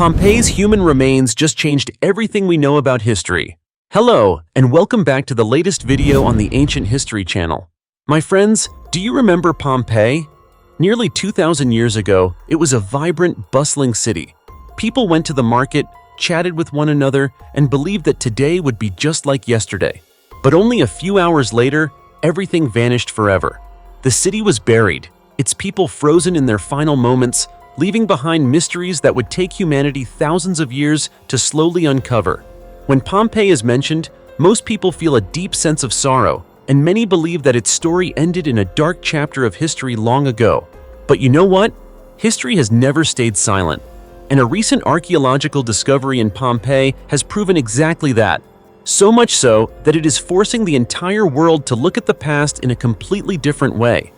Pompeii's human remains just changed everything we know about history. Hello, and welcome back to the latest video on the Ancient History channel. My friends, do you remember Pompeii? Nearly 2,000 years ago, it was a vibrant, bustling city. People went to the market, chatted with one another, and believed that today would be just like yesterday. But only a few hours later, everything vanished forever. The city was buried, its people frozen in their final moments, leaving behind mysteries that would take humanity thousands of years to slowly uncover. When Pompeii is mentioned, most people feel a deep sense of sorrow, and many believe that its story ended in a dark chapter of history long ago. But you know what? History has never stayed silent, and a recent archaeological discovery in Pompeii has proven exactly that. So much so that it is forcing the entire world to look at the past in a completely different way.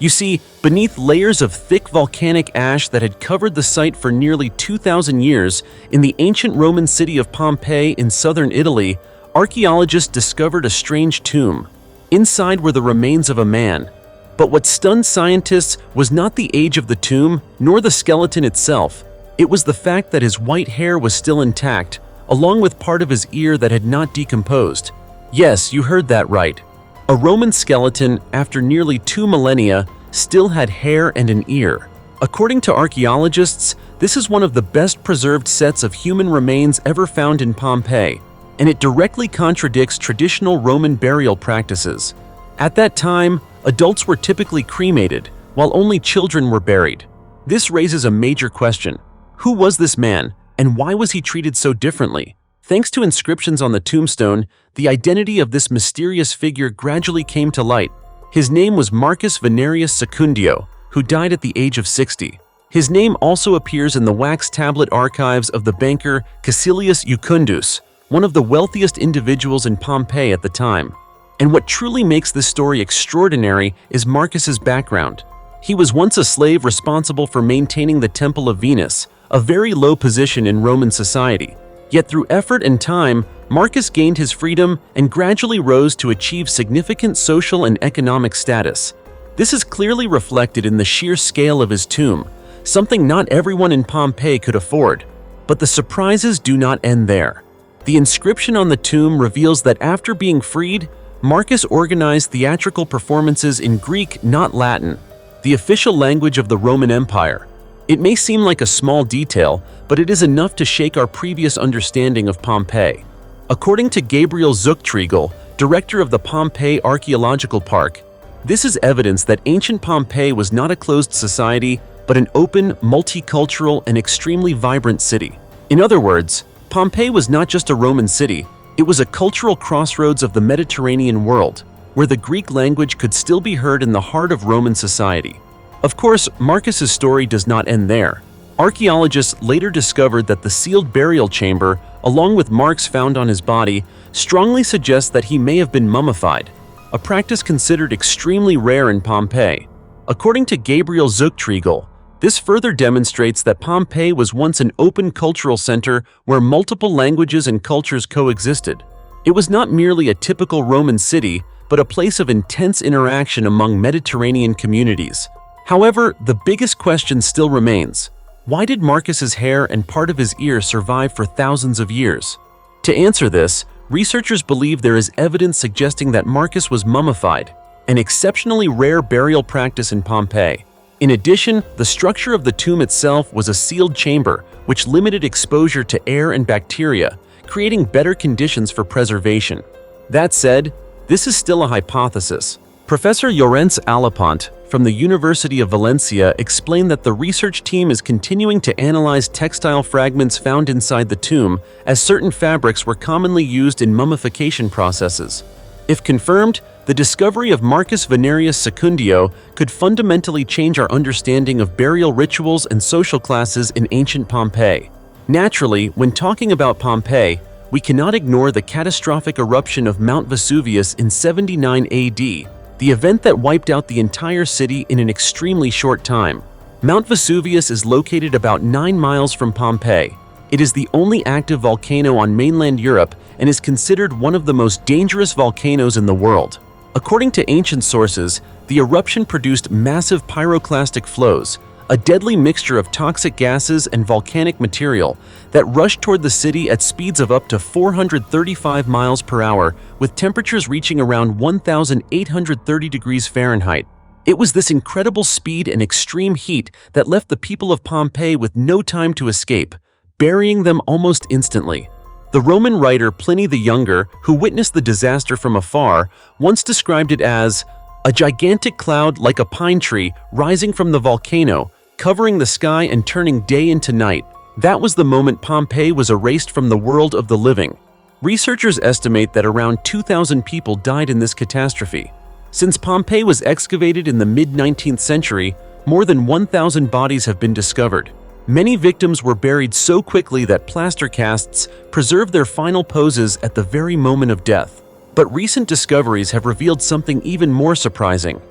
You see, beneath layers of thick volcanic ash that had covered the site for nearly 2,000 years, in the ancient Roman city of Pompeii in southern Italy, archaeologists discovered a strange tomb. Inside were the remains of a man. But what stunned scientists was not the age of the tomb, nor the skeleton itself. It was the fact that his white hair was still intact, along with part of his ear that had not decomposed. Yes, you heard that right. A Roman skeleton, after nearly 2 millennia, still had hair and an ear. According to archaeologists, this is one of the best preserved sets of human remains ever found in Pompeii, and it directly contradicts traditional Roman burial practices. At that time, adults were typically cremated, while only children were buried. This raises a major question. Who was this man, and why was he treated so differently? Thanks to inscriptions on the tombstone, the identity of this mysterious figure gradually came to light. His name was Marcus Venerius Secundio, who died at the age of 60. His name also appears in the wax tablet archives of the banker Caecilius Jucundus, one of the wealthiest individuals in Pompeii at the time. And what truly makes this story extraordinary is Marcus's background. He was once a slave responsible for maintaining the Temple of Venus, a very low position in Roman society. Yet through effort and time, Marcus gained his freedom and gradually rose to achieve significant social and economic status. This is clearly reflected in the sheer scale of his tomb, something not everyone in Pompeii could afford. But the surprises do not end there. The inscription on the tomb reveals that after being freed, Marcus organized theatrical performances in Greek, not Latin, the official language of the Roman Empire. It may seem like a small detail, but it is enough to shake our previous understanding of Pompeii. According to Gabriel Zuchtriegel, director of the Pompeii Archaeological Park, this is evidence that ancient Pompeii was not a closed society, but an open, multicultural, and extremely vibrant city. In other words, Pompeii was not just a Roman city, it was a cultural crossroads of the Mediterranean world, where the Greek language could still be heard in the heart of Roman society. Of course, Marcus's story does not end there. Archaeologists later discovered that the sealed burial chamber, along with marks found on his body, strongly suggest that he may have been mummified, a practice considered extremely rare in Pompeii. According to Gabriel Zuchtriegel, this further demonstrates that Pompeii was once an open cultural center where multiple languages and cultures coexisted. It was not merely a typical Roman city, but a place of intense interaction among Mediterranean communities. However, the biggest question still remains. Why did Marcus's hair and part of his ear survive for thousands of years? To answer this, researchers believe there is evidence suggesting that Marcus was mummified, an exceptionally rare burial practice in Pompeii. In addition, the structure of the tomb itself was a sealed chamber, which limited exposure to air and bacteria, creating better conditions for preservation. That said, this is still a hypothesis. Professor Llorenç Alapont from the University of Valencia explained that the research team is continuing to analyze textile fragments found inside the tomb, as certain fabrics were commonly used in mummification processes. If confirmed, the discovery of Marcus Venerius Secundio could fundamentally change our understanding of burial rituals and social classes in ancient Pompeii. Naturally, when talking about Pompeii, we cannot ignore the catastrophic eruption of Mount Vesuvius in 79 AD, the event that wiped out the entire city in an extremely short time. Mount Vesuvius is located about 9 miles from Pompeii. It is the only active volcano on mainland Europe and is considered one of the most dangerous volcanoes in the world. According to ancient sources, the eruption produced massive pyroclastic flows, a deadly mixture of toxic gases and volcanic material that rushed toward the city at speeds of up to 435 miles per hour, with temperatures reaching around 1,830 degrees Fahrenheit. It was this incredible speed and extreme heat that left the people of Pompeii with no time to escape, burying them almost instantly. The Roman writer Pliny the Younger, who witnessed the disaster from afar, once described it as a gigantic cloud like a pine tree rising from the volcano, covering the sky and turning day into night. That was the moment Pompeii was erased from the world of the living. Researchers estimate that around 2,000 people died in this catastrophe. Since Pompeii was excavated in the mid-19th century, more than 1,000 bodies have been discovered. Many victims were buried so quickly that plaster casts preserved their final poses at the very moment of death. But recent discoveries have revealed something even more surprising.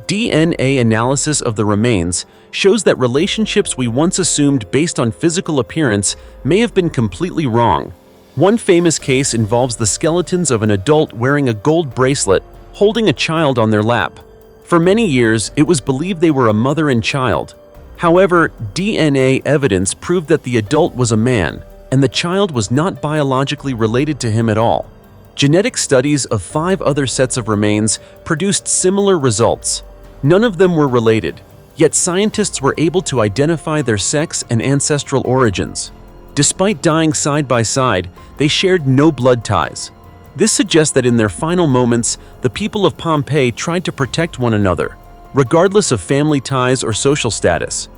DNA analysis of the remains shows that relationships we once assumed based on physical appearance may have been completely wrong. One famous case involves the skeletons of an adult wearing a gold bracelet, holding a child on their lap. For many years, it was believed they were a mother and child. However, DNA evidence proved that the adult was a man, and the child was not biologically related to him at all. Genetic studies of 5 other sets of remains produced similar results. None of them were related, yet scientists were able to identify their sex and ancestral origins. Despite dying side by side, they shared no blood ties. This suggests that in their final moments, the people of Pompeii tried to protect one another, regardless of family ties or social status.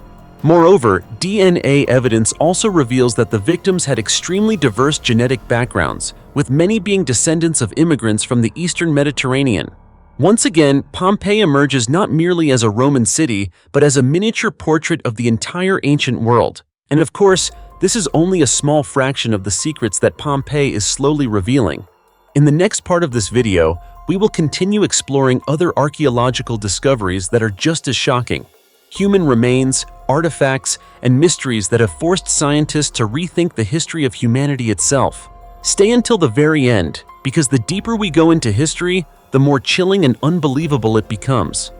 Moreover, DNA evidence also reveals that the victims had extremely diverse genetic backgrounds, with many being descendants of immigrants from the Eastern Mediterranean. Once again, Pompeii emerges not merely as a Roman city, but as a miniature portrait of the entire ancient world. And of course, this is only a small fraction of the secrets that Pompeii is slowly revealing. In the next part of this video, we will continue exploring other archaeological discoveries that are just as shocking. Human remains, artifacts, and mysteries that have forced scientists to rethink the history of humanity itself. Stay until the very end, because the deeper we go into history, the more chilling and unbelievable it becomes.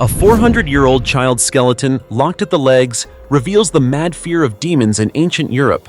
A 400-year-old child's skeleton, locked at the legs, reveals the mad fear of demons in ancient Europe.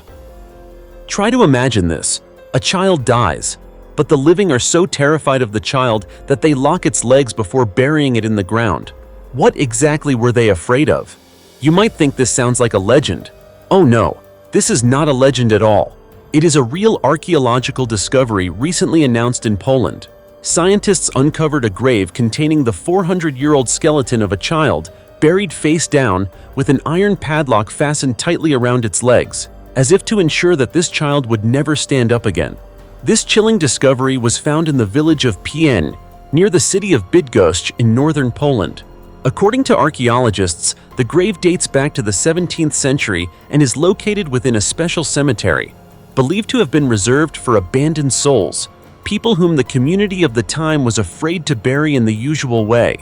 Try to imagine this. A child dies, but the living are so terrified of the child that they lock its legs before burying it in the ground. What exactly were they afraid of? You might think this sounds like a legend. Oh no, this is not a legend at all. It is a real archaeological discovery recently announced in Poland. Scientists uncovered a grave containing the 400-year-old skeleton of a child, buried face down, with an iron padlock fastened tightly around its legs, as if to ensure that this child would never stand up again. This chilling discovery was found in the village of Pompeii, near the city of Bydgoszcz in northern Poland. According to archaeologists, the grave dates back to the 17th century and is located within a special cemetery, believed to have been reserved for abandoned souls, people whom the community of the time was afraid to bury in the usual way.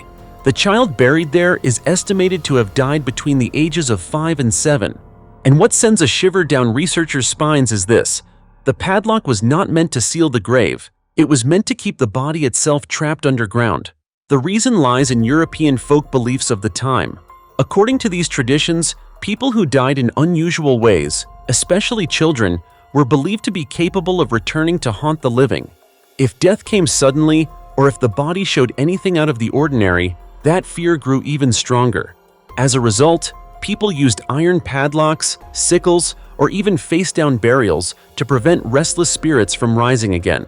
The child buried there is estimated to have died between the ages of 5 and 7. And what sends a shiver down researchers' spines is this. The padlock was not meant to seal the grave. It was meant to keep the body itself trapped underground. The reason lies in European folk beliefs of the time. According to these traditions, people who died in unusual ways, especially children, were believed to be capable of returning to haunt the living. If death came suddenly, or if the body showed anything out of the ordinary, that fear grew even stronger. As a result, people used iron padlocks, sickles, or even face-down burials to prevent restless spirits from rising again.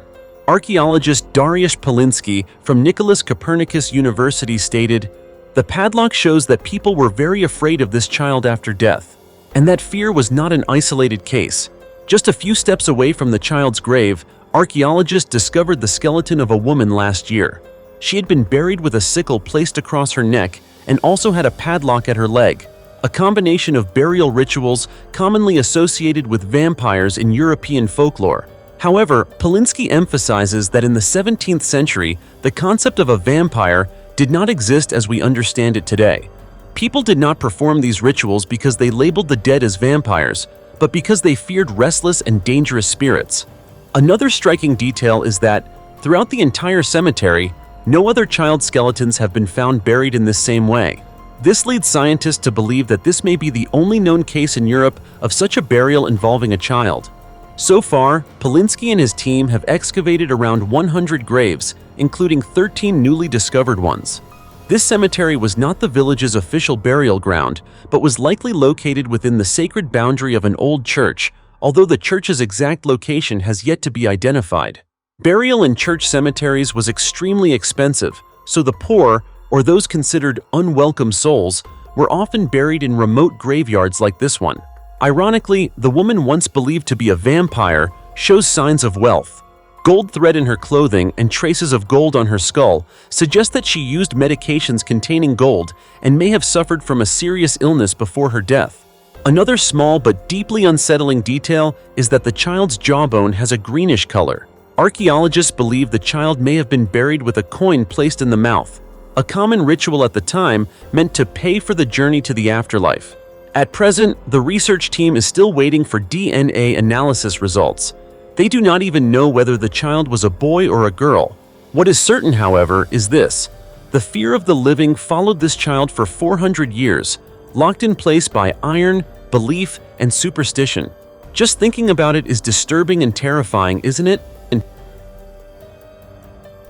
Archaeologist Dariusz Poliński from Nicholas Copernicus University stated, "The padlock shows that people were very afraid of this child after death, and that fear was not an isolated case. Just a few steps away from the child's grave, archaeologists discovered the skeleton of a woman last year. She had been buried with a sickle placed across her neck and also had a padlock at her leg, a combination of burial rituals commonly associated with vampires in European folklore." However, Poliński emphasizes that in the 17th century, the concept of a vampire did not exist as we understand it today. People did not perform these rituals because they labeled the dead as vampires, but because they feared restless and dangerous spirits. Another striking detail is that, throughout the entire cemetery, No other child skeletons have been found buried in this same way. This leads scientists to believe that this may be the only known case in Europe of such a burial involving a child. So far, Polinsky and his team have excavated around 100 graves, including 13 newly discovered ones. This cemetery was not the village's official burial ground, but was likely located within the sacred boundary of an old church, although the church's exact location has yet to be identified. Burial in church cemeteries was extremely expensive, so the poor, or those considered unwelcome souls, were often buried in remote graveyards like this one. Ironically, the woman once believed to be a vampire shows signs of wealth. Gold thread in her clothing and traces of gold on her skull suggest that she used medications containing gold and may have suffered from a serious illness before her death. Another small but deeply unsettling detail is that the child's jawbone has a greenish color. Archaeologists believe the child may have been buried with a coin placed in the mouth. A common ritual at the time meant to pay for the journey to the afterlife. At present, the research team is still waiting for DNA analysis results. They do not even know whether the child was a boy or a girl. What is certain, however, is this: the fear of the living followed this child for 400 years, locked in place by iron, belief, and superstition. Just thinking about it is disturbing and terrifying, isn't it?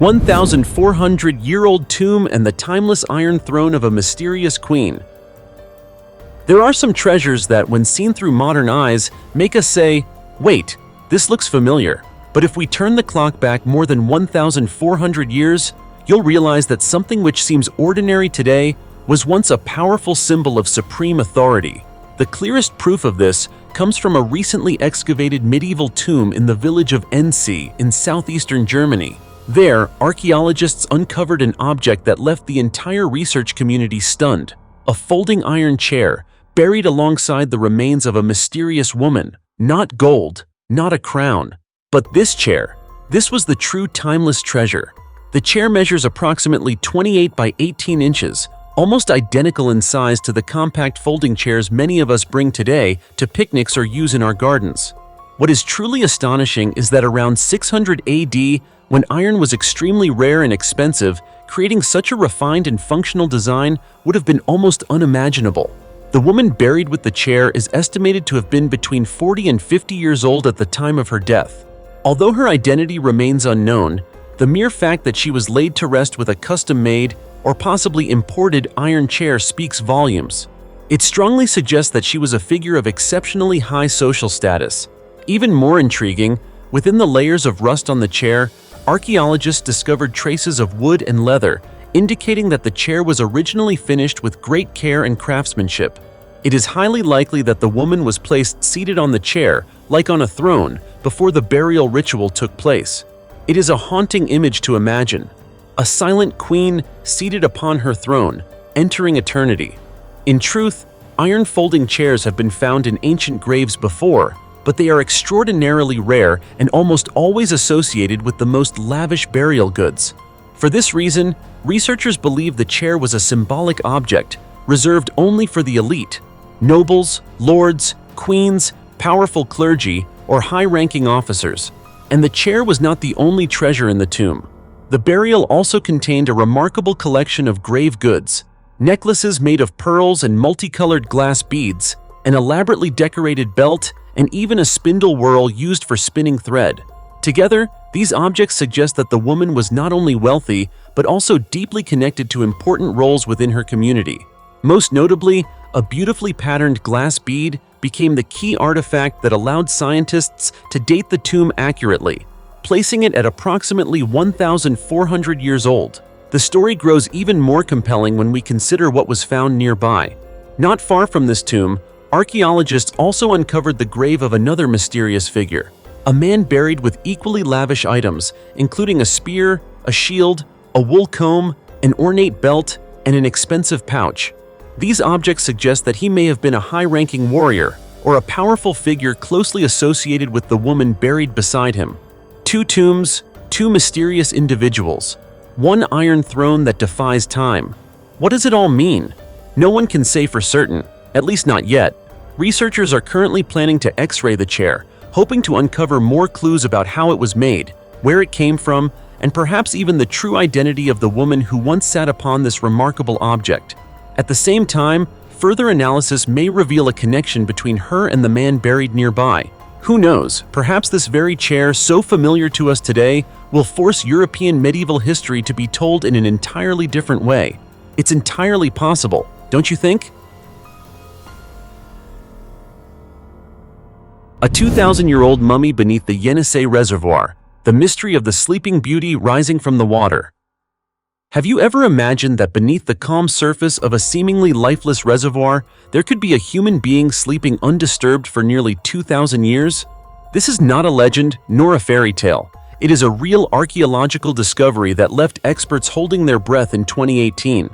1,400-year-old tomb and the timeless iron throne of a mysterious queen. There are some treasures that, when seen through modern eyes, make us say, "Wait, this looks familiar." But if we turn the clock back more than 1,400 years, you'll realize that something which seems ordinary today was once a powerful symbol of supreme authority. The clearest proof of this comes from a recently excavated medieval tomb in the village of Ennsee in southeastern Germany. There, archaeologists uncovered an object that left the entire research community stunned: a folding iron chair, buried alongside the remains of a mysterious woman. Not gold, not a crown, but this chair. This was the true timeless treasure. The chair measures approximately 28 by 18 inches, almost identical in size to the compact folding chairs many of us bring today to picnics or use in our gardens. What is truly astonishing is that around 600 AD, when iron was extremely rare and expensive, creating such a refined and functional design would have been almost unimaginable. The woman buried with the chair is estimated to have been between 40 and 50 years old at the time of her death. Although her identity remains unknown, the mere fact that she was laid to rest with a custom-made or possibly imported iron chair speaks volumes. It strongly suggests that she was a figure of exceptionally high social status. Even more intriguing, within the layers of rust on the chair, archaeologists discovered traces of wood and leather, indicating that the chair was originally finished with great care and craftsmanship. It is highly likely that the woman was placed seated on the chair, like on a throne, before the burial ritual took place. It is a haunting image to imagine: a silent queen seated upon her throne, entering eternity. In truth, iron folding chairs have been found in ancient graves before, but they are extraordinarily rare and almost always associated with the most lavish burial goods. For this reason, researchers believe the chair was a symbolic object, reserved only for the elite: nobles, lords, queens, powerful clergy, or high-ranking officers. And the chair was not the only treasure in the tomb. The burial also contained a remarkable collection of grave goods: necklaces made of pearls and multicolored glass beads, an elaborately decorated belt, and even a spindle whorl used for spinning thread. Together, these objects suggest that the woman was not only wealthy, but also deeply connected to important roles within her community. Most notably, a beautifully patterned glass bead became the key artifact that allowed scientists to date the tomb accurately, placing it at approximately 1,400 years old. The story grows even more compelling when we consider what was found nearby. Not far from this tomb, archaeologists also uncovered the grave of another mysterious figure: a man buried with equally lavish items, including a spear, a shield, a wool comb, an ornate belt, and an expensive pouch. These objects suggest that he may have been a high-ranking warrior or a powerful figure closely associated with the woman buried beside him. Two tombs, two mysterious individuals, one iron throne that defies time. What does it all mean? No one can say for certain, at least not yet. Researchers are currently planning to X-ray the chair, hoping to uncover more clues about how it was made, where it came from, and perhaps even the true identity of the woman who once sat upon this remarkable object. At the same time, further analysis may reveal a connection between her and the man buried nearby. Who knows, perhaps this very chair, so familiar to us today, will force European medieval history to be told in an entirely different way. It's entirely possible, don't you think? A 2,000-year-old mummy beneath the Yenisei Reservoir, the mystery of the sleeping beauty rising from the water. Have you ever imagined that beneath the calm surface of a seemingly lifeless reservoir, there could be a human being sleeping undisturbed for nearly 2,000 years? This is not a legend nor a fairy tale. It is a real archaeological discovery that left experts holding their breath in 2018.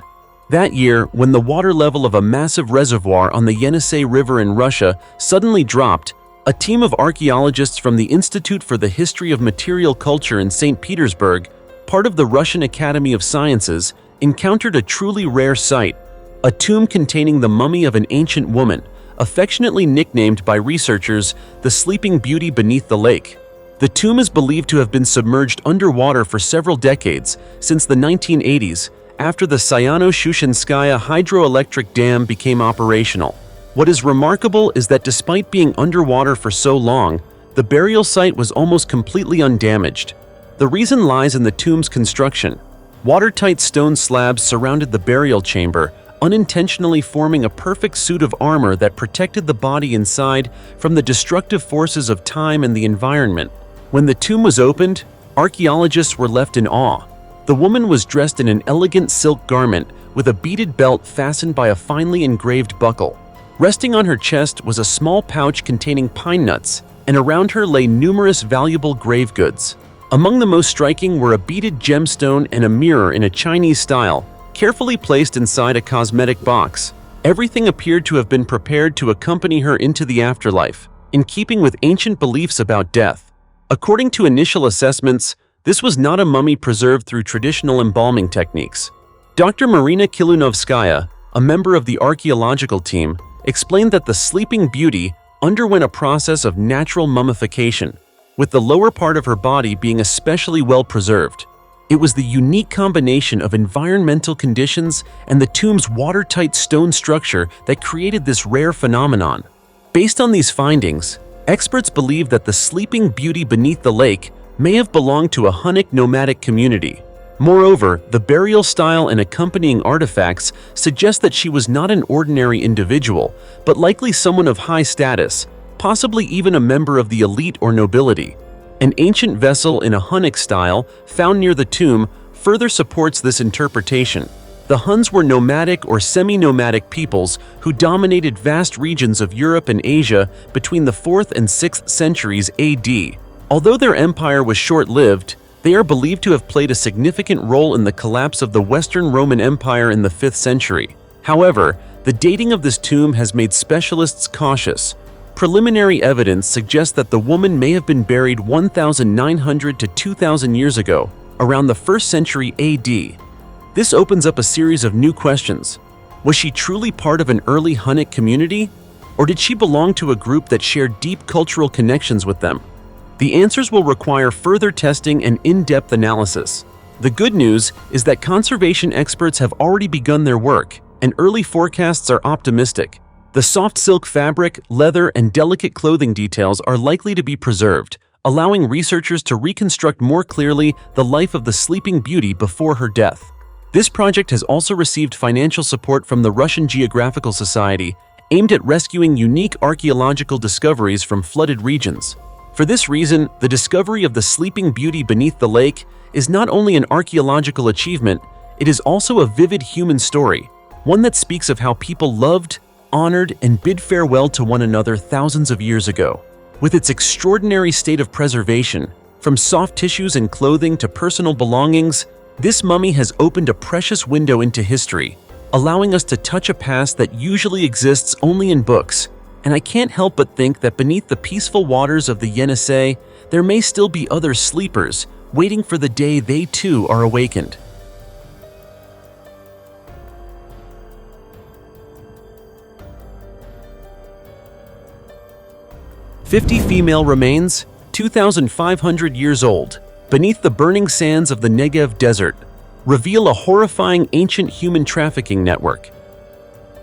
That year, when the water level of a massive reservoir on the Yenisei River in Russia suddenly dropped, a team of archaeologists from the Institute for the History of Material Culture in St. Petersburg, part of the Russian Academy of Sciences, encountered a truly rare sight, a tomb containing the mummy of an ancient woman, affectionately nicknamed by researchers the Sleeping Beauty beneath the lake. The tomb is believed to have been submerged underwater for several decades, since the 1980s, after the Sayano-Shushenskaya hydroelectric dam became operational. What is remarkable is that despite being underwater for so long, the burial site was almost completely undamaged. The reason lies in the tomb's construction. Watertight stone slabs surrounded the burial chamber, unintentionally forming a perfect suit of armor that protected the body inside from the destructive forces of time and the environment. When the tomb was opened, archaeologists were left in awe. The woman was dressed in an elegant silk garment with a beaded belt fastened by a finely engraved buckle. Resting on her chest was a small pouch containing pine nuts, and around her lay numerous valuable grave goods. Among the most striking were a beaded gemstone and a mirror in a Chinese style, carefully placed inside a cosmetic box. Everything appeared to have been prepared to accompany her into the afterlife, in keeping with ancient beliefs about death. According to initial assessments, this was not a mummy preserved through traditional embalming techniques. Dr. Marina Kilunovskaya, a member of the archaeological team, explained that the Sleeping Beauty underwent a process of natural mummification, with the lower part of her body being especially well preserved. It was the unique combination of environmental conditions and the tomb's watertight stone structure that created this rare phenomenon. Based on these findings, experts believe that the Sleeping Beauty beneath the lake may have belonged to a Hunnic nomadic community. Moreover, the burial style and accompanying artifacts suggest that she was not an ordinary individual, but likely someone of high status, possibly even a member of the elite or nobility. An ancient vessel in a Hunnic style found near the tomb further supports this interpretation. The Huns were nomadic or semi-nomadic peoples who dominated vast regions of Europe and Asia between the 4th and 6th centuries AD. Although their empire was short-lived, they are believed to have played a significant role in the collapse of the Western Roman Empire in the 5th century. However, the dating of this tomb has made specialists cautious. Preliminary evidence suggests that the woman may have been buried 1,900 to 2,000 years ago, around the 1st century AD. This opens up a series of new questions. Was she truly part of an early Hunnic community? Or did she belong to a group that shared deep cultural connections with them? The answers will require further testing and in-depth analysis. The good news is that conservation experts have already begun their work, and early forecasts are optimistic. The soft silk fabric, leather, and delicate clothing details are likely to be preserved, allowing researchers to reconstruct more clearly the life of the Sleeping Beauty before her death. This project has also received financial support from the Russian Geographical Society, aimed at rescuing unique archaeological discoveries from flooded regions. For this reason, the discovery of the Sleeping Beauty beneath the lake is not only an archaeological achievement, it is also a vivid human story, one that speaks of how people loved, honored, and bid farewell to one another thousands of years ago. With its extraordinary state of preservation, from soft tissues and clothing to personal belongings, this mummy has opened a precious window into history, allowing us to touch a past that usually exists only in books. And I can't help but think that beneath the peaceful waters of the Yenisei, there may still be other sleepers, waiting for the day they too are awakened. "50 female remains, 2,500 years old." beneath the burning sands of the Negev desert, reveal a horrifying ancient human trafficking network.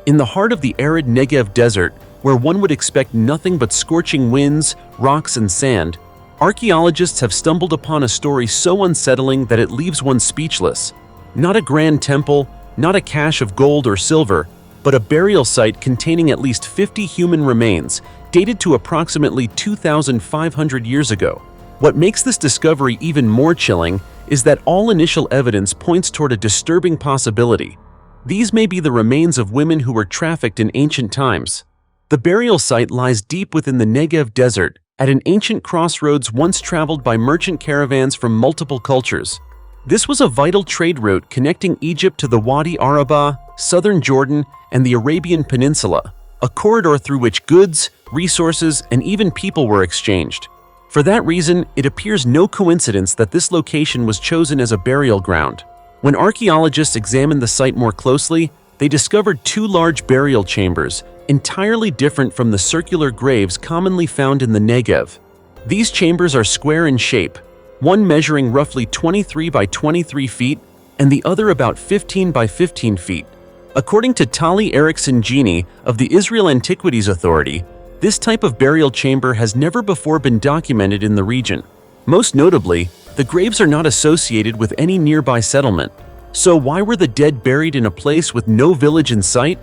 In the heart of the arid Negev desert, where one would expect nothing but scorching winds, rocks, and sand, archaeologists have stumbled upon a story so unsettling that it leaves one speechless. Not a grand temple, not a cache of gold or silver, but a burial site containing at least 50 human remains, dated to approximately 2,500 years ago. What makes this discovery even more chilling is that all initial evidence points toward a disturbing possibility. These may be the remains of women who were trafficked in ancient times. The burial site lies deep within the Negev desert, at an ancient crossroads once traveled by merchant caravans from multiple cultures. This was a vital trade route connecting Egypt to the Wadi Araba, southern Jordan, and the Arabian Peninsula, a corridor through which goods, resources, and even people were exchanged. For that reason, it appears no coincidence that this location was chosen as a burial ground. When archaeologists examined the site more closely, they discovered two large burial chambers, entirely different from the circular graves commonly found in the Negev. These chambers are square in shape, one measuring roughly 23 by 23 feet and the other about 15 by 15 feet. According to Tali Erickson-Genie of the Israel Antiquities Authority, this type of burial chamber has never before been documented in the region. Most notably, the graves are not associated with any nearby settlement. So why were the dead buried in a place with no village in sight?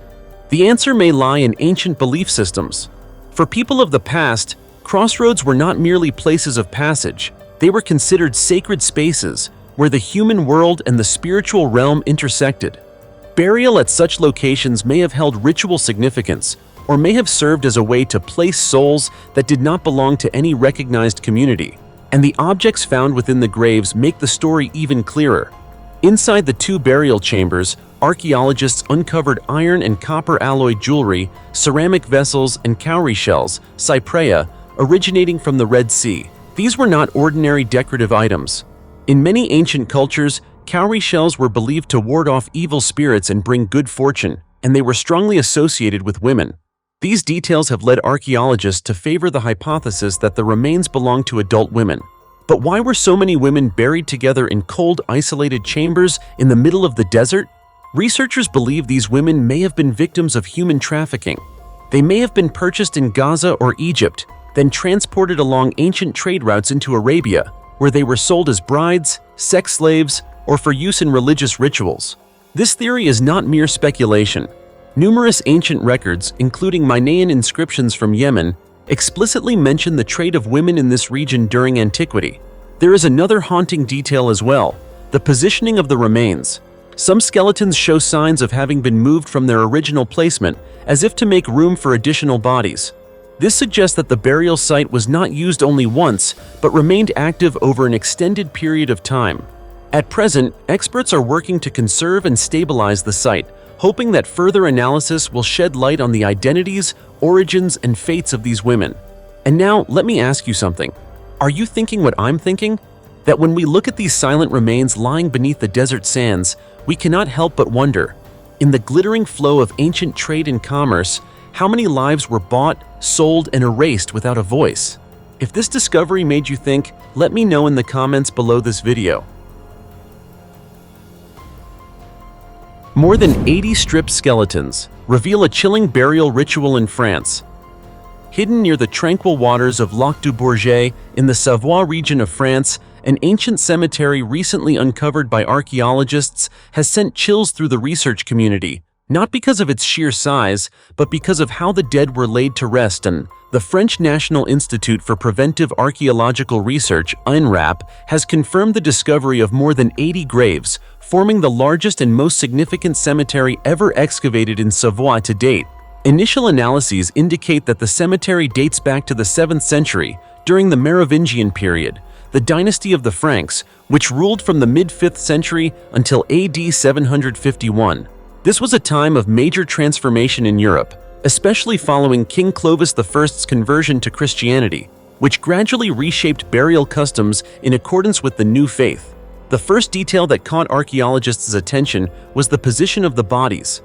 The answer may lie in ancient belief systems. For people of the past, crossroads were not merely places of passage. They were considered sacred spaces where the human world and the spiritual realm intersected. Burial at such locations may have held ritual significance or may have served as a way to place souls that did not belong to any recognized community. And the objects found within the graves make the story even clearer. Inside the two burial chambers, archaeologists uncovered iron and copper alloy jewelry, ceramic vessels, and cowrie shells, cypraea, originating from the Red Sea. These were not ordinary decorative items. In many ancient cultures, cowrie shells were believed to ward off evil spirits and bring good fortune, and they were strongly associated with women. These details have led archaeologists to favor the hypothesis that the remains belonged to adult women. But why were so many women buried together in cold, isolated chambers in the middle of the desert? Researchers believe these women may have been victims of human trafficking. They may have been purchased in Gaza or Egypt, then transported along ancient trade routes into Arabia, where they were sold as brides, sex slaves, or for use in religious rituals. This theory is not mere speculation. Numerous ancient records, including Minoan inscriptions from Yemen, explicitly mention the trade of women in this region during antiquity. There is another haunting detail as well: the positioning of the remains. Some skeletons show signs of having been moved from their original placement, as if to make room for additional bodies. This suggests that the burial site was not used only once, but remained active over an extended period of time. At present, experts are working to conserve and stabilize the site, hoping that further analysis will shed light on the identities, origins, and fates of these women. And now, let me ask you something. Are you thinking what I'm thinking? That when we look at these silent remains lying beneath the desert sands, we cannot help but wonder, in the glittering flow of ancient trade and commerce, how many lives were bought, sold, and erased without a voice? If this discovery made you think, let me know in the comments below this video. More than 80 stripped skeletons reveal a chilling burial ritual in France. Hidden near the tranquil waters of Lac du Bourget in the Savoie region of France, an ancient cemetery recently uncovered by archaeologists has sent chills through the research community, not because of its sheer size, but because of how the dead were laid to rest. And the French National Institute for Preventive Archaeological Research, INRAP, has confirmed the discovery of more than 80 graves, forming the largest and most significant cemetery ever excavated in Savoie to date. Initial analyses indicate that the cemetery dates back to the 7th century, during the Merovingian period, the dynasty of the Franks, which ruled from the mid-5th century until AD 751. This was a time of major transformation in Europe, especially following King Clovis I's conversion to Christianity, which gradually reshaped burial customs in accordance with the new faith. The first detail that caught archaeologists' attention was the position of the bodies.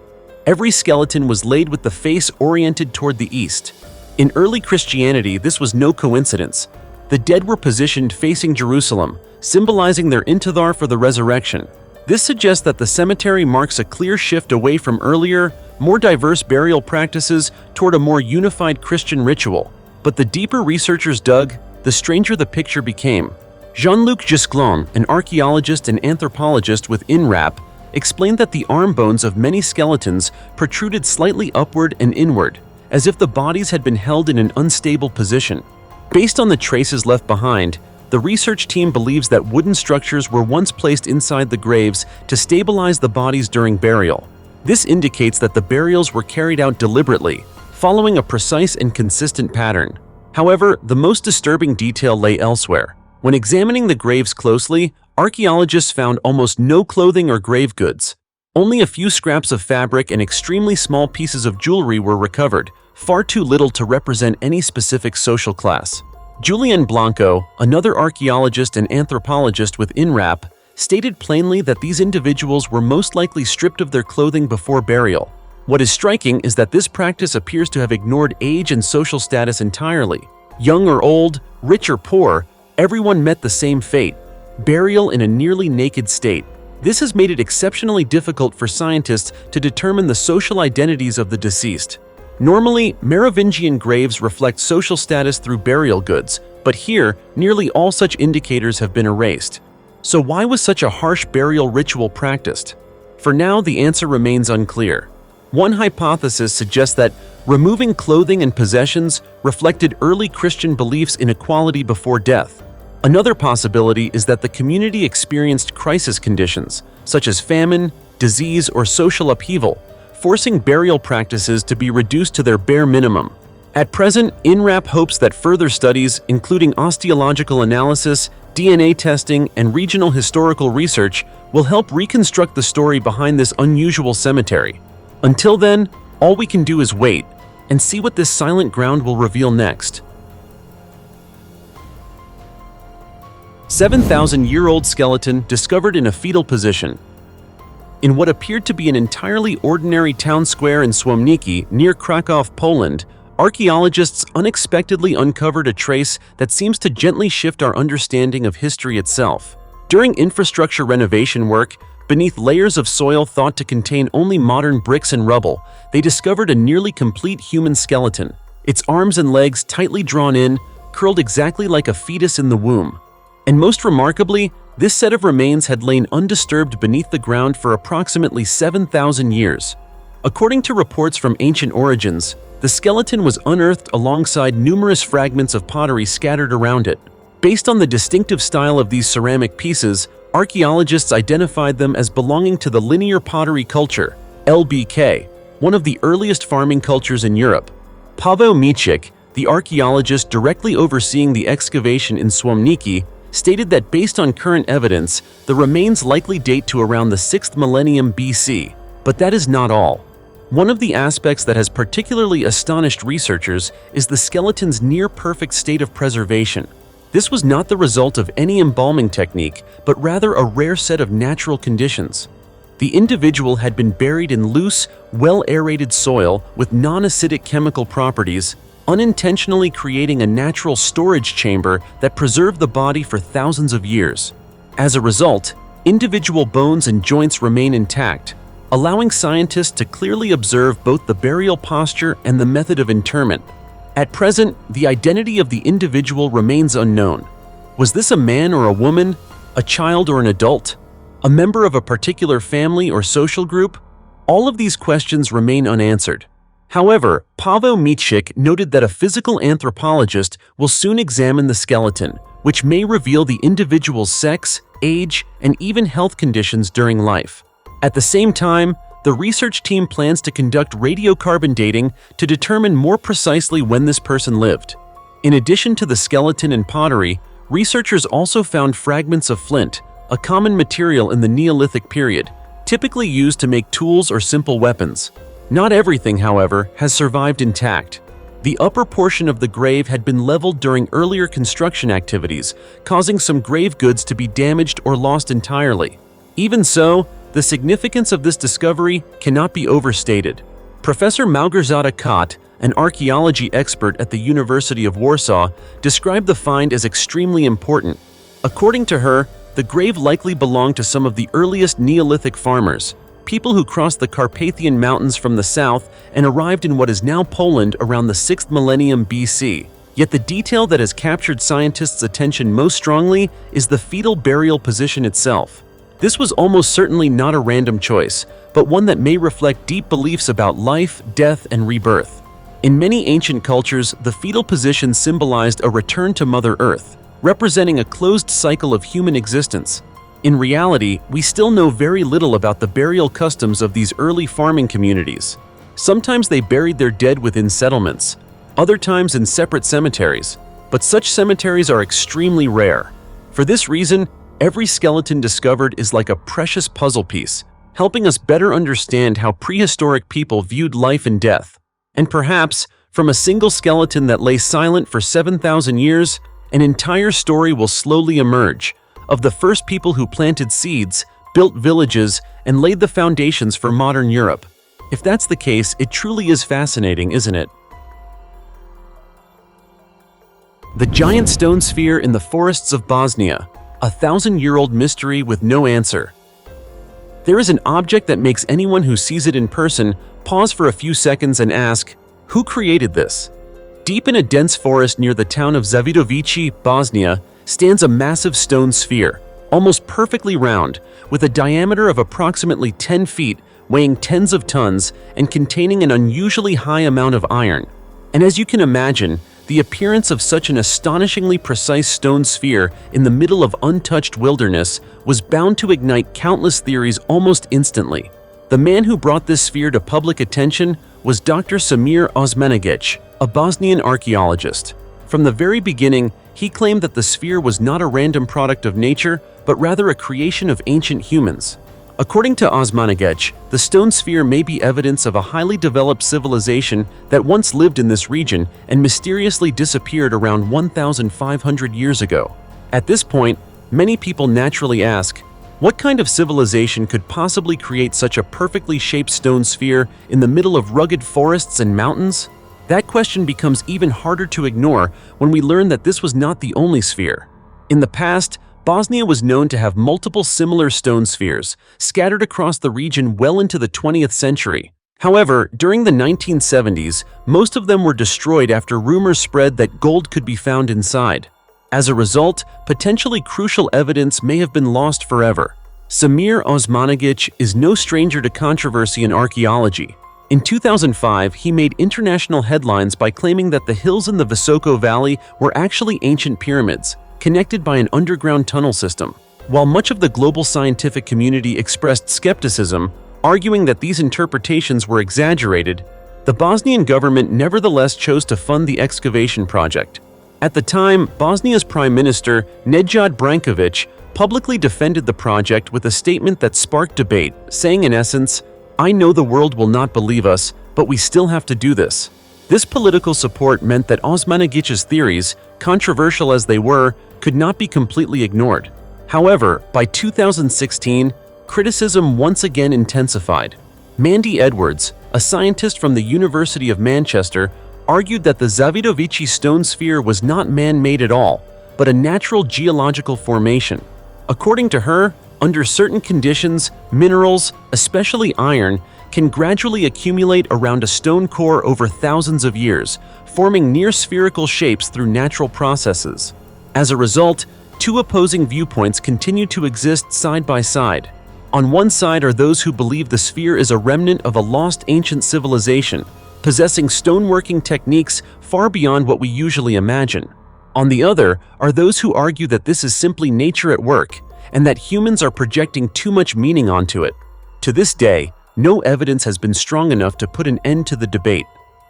Every skeleton was laid with the face oriented toward the east. In early Christianity, this was no coincidence. The dead were positioned facing Jerusalem, symbolizing their inthar for the resurrection. This suggests that the cemetery marks a clear shift away from earlier, more diverse burial practices toward a more unified Christian ritual. But the deeper researchers dug, the stranger the picture became. Jean-Luc Gisclon, an archaeologist and anthropologist with INRAP, explained that the arm bones of many skeletons protruded slightly upward and inward, as if the bodies had been held in an unstable position. Based on the traces left behind, the research team believes that wooden structures were once placed inside the graves to stabilize the bodies during burial. This indicates that the burials were carried out deliberately, following a precise and consistent pattern. However, the most disturbing detail lay elsewhere. When examining the graves closely, archaeologists found almost no clothing or grave goods. Only a few scraps of fabric and extremely small pieces of jewelry were recovered, far too little to represent any specific social class. Julian Blanco, another archaeologist and anthropologist with INRAP, stated plainly that these individuals were most likely stripped of their clothing before burial. What is striking is that this practice appears to have ignored age and social status entirely. Young or old, rich or poor, everyone met the same fate: burial in a nearly naked state. This has made it exceptionally difficult for scientists to determine the social identities of the deceased. Normally, Merovingian graves reflect social status through burial goods, but here, nearly all such indicators have been erased. So why was such a harsh burial ritual practiced? For now, the answer remains unclear. One hypothesis suggests that removing clothing and possessions reflected early Christian beliefs in equality before death. Another possibility is that the community experienced crisis conditions, such as famine, disease, or social upheaval, forcing burial practices to be reduced to their bare minimum. At present, INRAP hopes that further studies, including osteological analysis, DNA testing, and regional historical research, will help reconstruct the story behind this unusual cemetery. Until then, all we can do is wait and see what this silent ground will reveal next. 7,000-year-old skeleton discovered in a fetal position. In what appeared to be an entirely ordinary town square in Słomniki, near Krakow, Poland, archaeologists unexpectedly uncovered a trace that seems to gently shift our understanding of history itself. During infrastructure renovation work, beneath layers of soil thought to contain only modern bricks and rubble, they discovered a nearly complete human skeleton, its arms and legs tightly drawn in, curled exactly like a fetus in the womb. And most remarkably, this set of remains had lain undisturbed beneath the ground for approximately 7,000 years. According to reports from ancient origins, the skeleton was unearthed alongside numerous fragments of pottery scattered around it. Based on the distinctive style of these ceramic pieces, archaeologists identified them as belonging to the linear pottery culture, LBK, one of the earliest farming cultures in Europe. Paweł Micik, the archaeologist directly overseeing the excavation in Słomniki, stated that based on current evidence, the remains likely date to around the 6th millennium BC. But that is not all. One of the aspects that has particularly astonished researchers is the skeleton's near-perfect state of preservation. This was not the result of any embalming technique, but rather a rare set of natural conditions. The individual had been buried in loose, well-aerated soil with non-acidic chemical properties, unintentionally creating a natural storage chamber that preserved the body for thousands of years. As a result, individual bones and joints remain intact, allowing scientists to clearly observe both the burial posture and the method of interment. At present, the identity of the individual remains unknown. Was this a man or a woman, a child or an adult, a member of a particular family or social group? All of these questions remain unanswered. However, Paweł Micik noted that a physical anthropologist will soon examine the skeleton, which may reveal the individual's sex, age, and even health conditions during life. At the same time, the research team plans to conduct radiocarbon dating to determine more precisely when this person lived. In addition to the skeleton and pottery, researchers also found fragments of flint, a common material in the Neolithic period, typically used to make tools or simple weapons. Not everything, however, has survived intact. The upper portion of the grave had been leveled during earlier construction activities, causing some grave goods to be damaged or lost entirely. Even so, the significance of this discovery cannot be overstated. Professor Małgorzata Kot, an archaeology expert at the University of Warsaw, described the find as extremely important. According to her, the grave likely belonged to some of the earliest Neolithic farmers, people who crossed the Carpathian Mountains from the south and arrived in what is now Poland around the 6th millennium BC. Yet the detail that has captured scientists' attention most strongly is the fetal burial position itself. This was almost certainly not a random choice, but one that may reflect deep beliefs about life, death, and rebirth. In many ancient cultures, the fetal position symbolized a return to Mother Earth, representing a closed cycle of human existence. In reality, we still know very little about the burial customs of these early farming communities. Sometimes they buried their dead within settlements, other times in separate cemeteries, but such cemeteries are extremely rare. For this reason, every skeleton discovered is like a precious puzzle piece, helping us better understand how prehistoric people viewed life and death. And perhaps, from a single skeleton that lay silent for 7,000 years, an entire story will slowly emerge of the first people who planted seeds, built villages, and laid the foundations for modern Europe. If that's the case, it truly is fascinating, isn't it? The giant stone sphere in the forests of Bosnia, a 1,000-year-old mystery with no answer. There is an object that makes anyone who sees it in person pause for a few seconds and ask, who created this? Deep in a dense forest near the town of Zavidovici, Bosnia, stands a massive stone sphere, almost perfectly round, with a diameter of approximately 10 feet, weighing tens of tons, and containing an unusually high amount of iron. And as you can imagine, the appearance of such an astonishingly precise stone sphere in the middle of untouched wilderness was bound to ignite countless theories almost instantly. The man who brought this sphere to public attention was Dr. Samir Osmanagic, a Bosnian archaeologist. From the very beginning, he claimed that the sphere was not a random product of nature, but rather a creation of ancient humans. According to Osmanagic, the stone sphere may be evidence of a highly developed civilization that once lived in this region and mysteriously disappeared around 1,500 years ago. At this point, many people naturally ask, what kind of civilization could possibly create such a perfectly shaped stone sphere in the middle of rugged forests and mountains? That question becomes even harder to ignore when we learn that this was not the only sphere. In the past, Bosnia was known to have multiple similar stone spheres, scattered across the region well into the 20th century. However, during the 1970s, most of them were destroyed after rumors spread that gold could be found inside. As a result, potentially crucial evidence may have been lost forever. Samir Osmanagic is no stranger to controversy in archaeology. In 2005, he made international headlines by claiming that the hills in the Visoko Valley were actually ancient pyramids, connected by an underground tunnel system. While much of the global scientific community expressed skepticism, arguing that these interpretations were exaggerated, the Bosnian government nevertheless chose to fund the excavation project. At the time, Bosnia's Prime Minister, Nedjad Brankovic, publicly defended the project with a statement that sparked debate, saying in essence, "I know the world will not believe us, but we still have to do this." This political support meant that Osmanagic's theories, controversial as they were, could not be completely ignored. However, by 2016, criticism once again intensified. Mandy Edwards, a scientist from the University of Manchester, argued that the Zavidovici stone sphere was not man-made at all, but a natural geological formation. According to her, under certain conditions, minerals, especially iron, can gradually accumulate around a stone core over thousands of years, forming near-spherical shapes through natural processes. As a result, two opposing viewpoints continue to exist side by side. On one side are those who believe the sphere is a remnant of a lost ancient civilization, possessing stoneworking techniques far beyond what we usually imagine. On the other are those who argue that this is simply nature at work, and that humans are projecting too much meaning onto it. To this day, no evidence has been strong enough to put an end to the debate.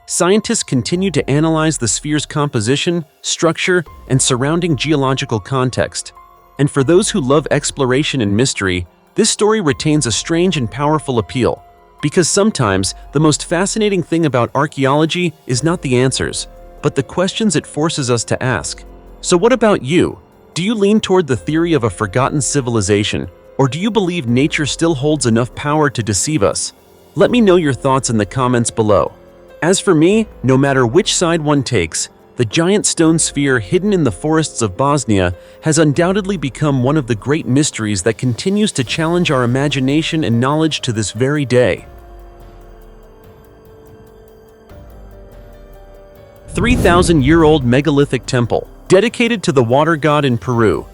Scientists continue to analyze the sphere's composition, structure, and surrounding geological context. And for those who love exploration and mystery, this story retains a strange and powerful appeal. Because sometimes, the most fascinating thing about archaeology is not the answers, but the questions it forces us to ask. So what about you? Do you lean toward the theory of a forgotten civilization, or do you believe nature still holds enough power to deceive us? Let me know your thoughts in the comments below. As for me, no matter which side one takes, The giant stone sphere hidden in the forests of Bosnia has undoubtedly become one of the great mysteries that continues to challenge our imagination and knowledge to this very day. 3,000-year-old megalithic temple, dedicated to the water god in Peru.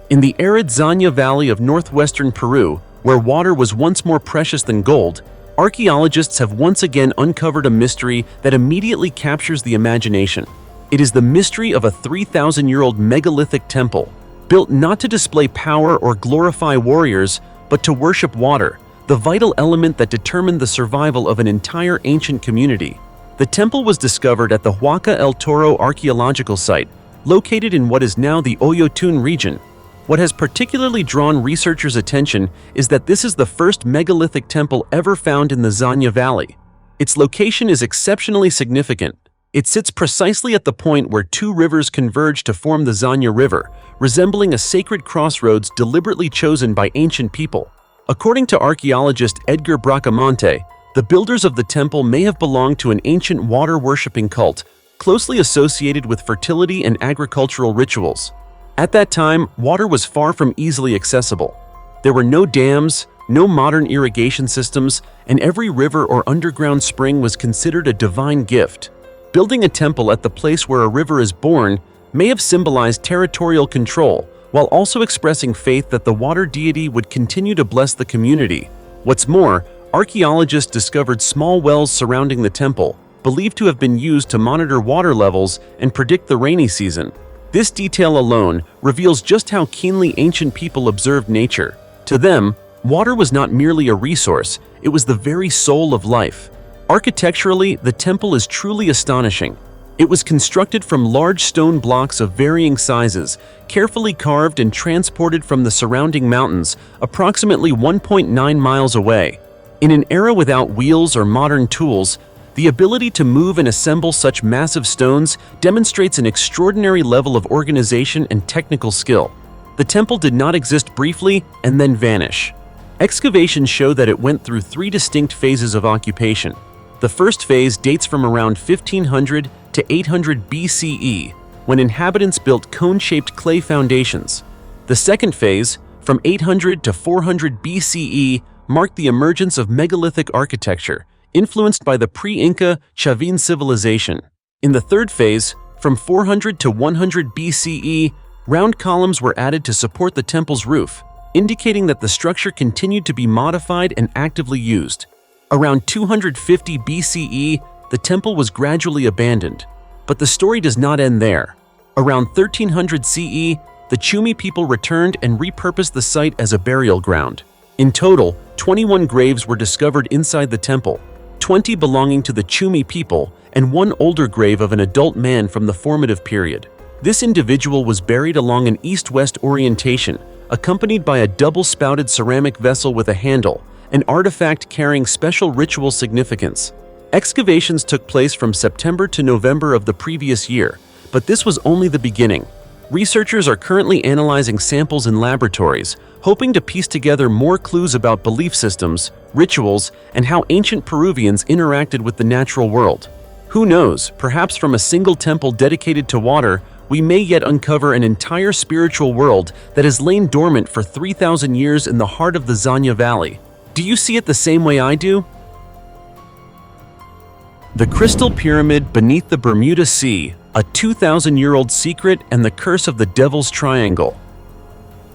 In the arid Zanja Valley of northwestern Peru, where water was once more precious than gold, archaeologists have once again uncovered a mystery that immediately captures the imagination. It is the mystery of a 3,000-year-old megalithic temple, built not to display power or glorify warriors, but to worship water, the vital element that determined the survival of an entire ancient community. The temple was discovered at the Huaca El Toro archaeological site, located in what is now the Oyotun region. What has particularly drawn researchers' attention is that this is the first megalithic temple ever found in the Zanja Valley. Its location is exceptionally significant. It sits precisely at the point where two rivers converge to form the Zanja River, resembling a sacred crossroads deliberately chosen by ancient people. According to archaeologist Edgar Bracamonte, the builders of the temple may have belonged to an ancient water-worshipping cult, closely associated with fertility and agricultural rituals. At that time, water was far from easily accessible. There were no dams, no modern irrigation systems, and every river or underground spring was considered a divine gift. Building a temple at the place where a river is born may have symbolized territorial control, while also expressing faith that the water deity would continue to bless the community. What's more, archaeologists discovered small wells surrounding the temple, believed to have been used to monitor water levels and predict the rainy season. This detail alone reveals just how keenly ancient people observed nature. To them, water was not merely a resource, it was the very soul of life. Architecturally, the temple is truly astonishing. It was constructed from large stone blocks of varying sizes, carefully carved and transported from the surrounding mountains, approximately 1.9 miles away. In an era without wheels or modern tools, the ability to move and assemble such massive stones demonstrates an extraordinary level of organization and technical skill. The temple did not exist briefly and then vanish. Excavations show that it went through three distinct phases of occupation. The first phase dates from around 1500 to 800 BCE, when inhabitants built cone-shaped clay foundations. The second phase, from 800 to 400 BCE, marked the emergence of megalithic architecture, influenced by the pre-Inca Chavin civilization. In the third phase, from 400 to 100 BCE, round columns were added to support the temple's roof, indicating that the structure continued to be modified and actively used. Around 250 BCE, the temple was gradually abandoned. But the story does not end there. Around 1300 CE, the Chumi people returned and repurposed the site as a burial ground. In total, 21 graves were discovered inside the temple, 20 belonging to the Chumi people, and one older grave of an adult man from the formative period. This individual was buried along an east-west orientation, accompanied by a double-spouted ceramic vessel with a handle, an artifact carrying special ritual significance. Excavations took place from September to November of the previous year, but this was only the beginning. Researchers are currently analyzing samples in laboratories, hoping to piece together more clues about belief systems, rituals, and how ancient Peruvians interacted with the natural world. Who knows, perhaps from a single temple dedicated to water, we may yet uncover an entire spiritual world that has lain dormant for 3,000 years in the heart of the Zanja Valley. Do you see it the same way I do? The Crystal Pyramid beneath the Bermuda Sea, a 2,000-year-old secret and the curse of the Devil's Triangle.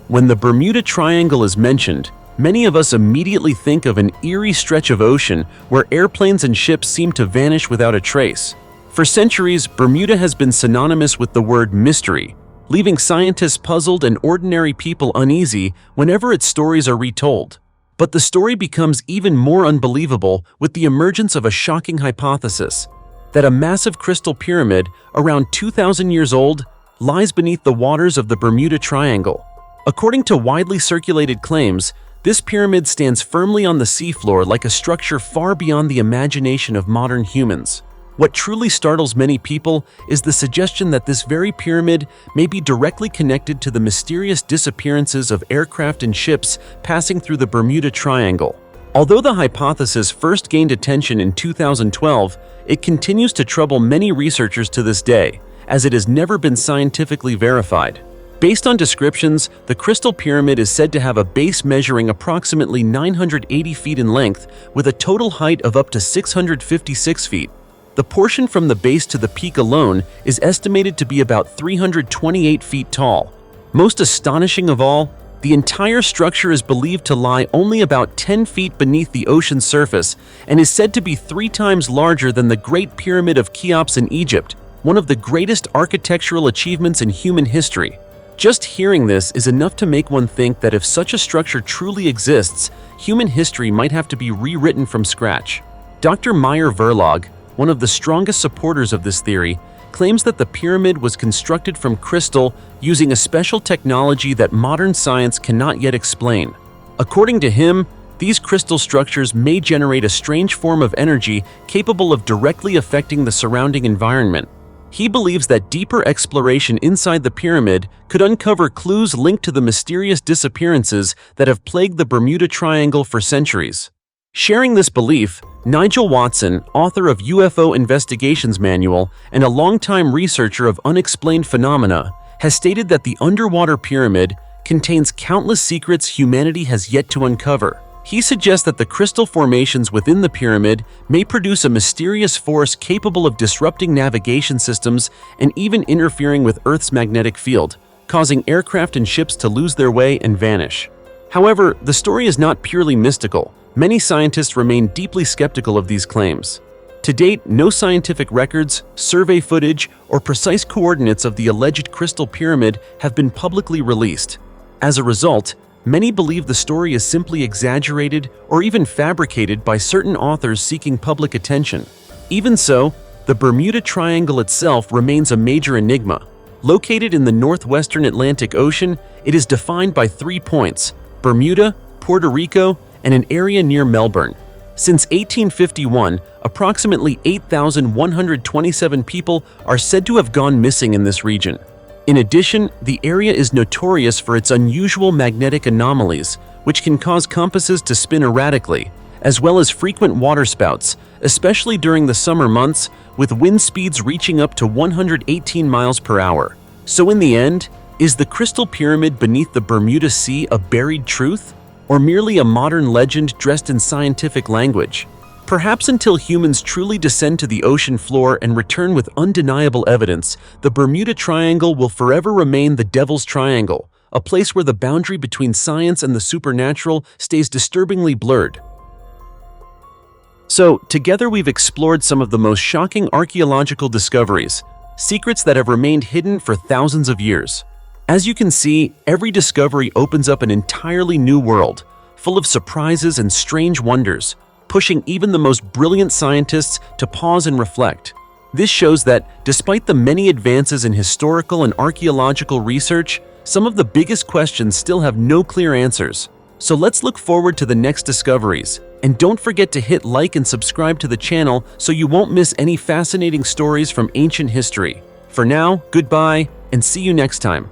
When the Bermuda Triangle is mentioned, many of us immediately think of an eerie stretch of ocean where airplanes and ships seem to vanish without a trace. For centuries, Bermuda has been synonymous with the word mystery, leaving scientists puzzled and ordinary people uneasy whenever its stories are retold. But the story becomes even more unbelievable with the emergence of a shocking hypothesis: that a massive crystal pyramid, around 2,000 years old, lies beneath the waters of the Bermuda Triangle. According to widely circulated claims, this pyramid stands firmly on the seafloor like a structure far beyond the imagination of modern humans. What truly startles many people is the suggestion that this very pyramid may be directly connected to the mysterious disappearances of aircraft and ships passing through the Bermuda Triangle. Although the hypothesis first gained attention in 2012, it continues to trouble many researchers to this day, as it has never been scientifically verified. Based on descriptions, the Crystal Pyramid is said to have a base measuring approximately 980 feet in length, with a total height of up to 656 feet. The portion from the base to the peak alone is estimated to be about 328 feet tall. Most astonishing of all, the entire structure is believed to lie only about 10 feet beneath the ocean's surface and is said to be 3 times larger than the Great Pyramid of Cheops in Egypt, one of the greatest architectural achievements in human history. Just hearing this is enough to make one think that if such a structure truly exists, human history might have to be rewritten from scratch. Dr. Meyer Verlag, one of the strongest supporters of this theory, claims that the pyramid was constructed from crystal using a special technology that modern science cannot yet explain. According to him, these crystal structures may generate a strange form of energy capable of directly affecting the surrounding environment. He believes that deeper exploration inside the pyramid could uncover clues linked to the mysterious disappearances that have plagued the Bermuda Triangle for centuries. Sharing this belief, Nigel Watson, author of UFO Investigations Manual and a longtime researcher of unexplained phenomena, has stated that the underwater pyramid contains countless secrets humanity has yet to uncover. He suggests that the crystal formations within the pyramid may produce a mysterious force capable of disrupting navigation systems and even interfering with Earth's magnetic field, causing aircraft and ships to lose their way and vanish. However, the story is not purely mystical. Many scientists remain deeply skeptical of these claims. To date, no scientific records, survey footage, or precise coordinates of the alleged crystal pyramid have been publicly released. As a result, many believe the story is simply exaggerated or even fabricated by certain authors seeking public attention. Even so, the Bermuda Triangle itself remains a major enigma. Located in the northwestern Atlantic Ocean, it is defined by 3 points: Bermuda, Puerto Rico, and an area near Melbourne. Since 1851, approximately 8,127 people are said to have gone missing in this region. In addition, the area is notorious for its unusual magnetic anomalies, which can cause compasses to spin erratically, as well as frequent waterspouts, especially during the summer months, with wind speeds reaching up to 118 miles per hour. So in the end, is the Crystal Pyramid beneath the Bermuda Sea a buried truth, or merely a modern legend dressed in scientific language? Perhaps until humans truly descend to the ocean floor and return with undeniable evidence, the Bermuda Triangle will forever remain the Devil's Triangle, a place where the boundary between science and the supernatural stays disturbingly blurred. So, together we've explored some of the most shocking archaeological discoveries, secrets that have remained hidden for thousands of years. As you can see, every discovery opens up an entirely new world, full of surprises and strange wonders, pushing even the most brilliant scientists to pause and reflect. This shows that, despite the many advances in historical and archaeological research, some of the biggest questions still have no clear answers. So let's look forward to the next discoveries. And don't forget to hit like and subscribe to the channel so you won't miss any fascinating stories from ancient history. For now, goodbye, and see you next time.